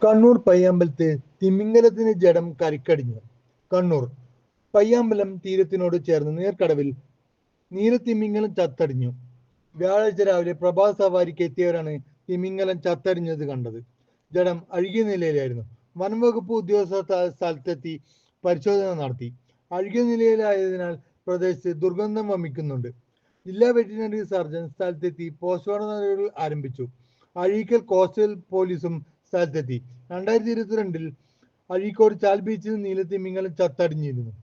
കണ്ണൂർ പയ്യാമ്പലത്ത് തിമിംഗലത്തിന് ജഡം കരക്കടിഞ്ഞു. കണ്ണൂർ പയ്യാമ്പലം തീരത്തിനോട് ചേർന്ന് നീർക്കടവിൽ നീലത്തിമിംഗലം ചത്തടിഞ്ഞു. വ്യാഴാഴ്ച രാവിലെ പ്രഭാത സവാരിക്ക് എത്തിയവരാണ് തിമിംഗലം ചത്തടിഞ്ഞത് കണ്ടത്. ജഡം അഴുകിയ നിലയിലായിരുന്നു. വനംവകുപ്പ് ഉദ്യോഗസ്ഥർ സ്ഥലത്തെത്തി പരിശോധന നടത്തി. അഴുകിയ നിലയിലായതിനാൽ പ്രദേശത്ത് ദുർഗന്ധം വമിക്കുന്നുണ്ട്. ജില്ലാ വെറ്റിനറി സർജൻ സ്ഥലത്തെത്തി പോസ്റ്റ്മോർട്ടം നടപടികൾ ആരംഭിച്ചു. അഴീക്കൽ കോസ്റ്റൽ പോലീസും സ്ഥലത്തെത്തി. 2022 അഴീക്കോട് ചാൽ ബീച്ചിൽ നീലത്തിമിംഗലം ചത്തടിഞ്ഞിരുന്നു.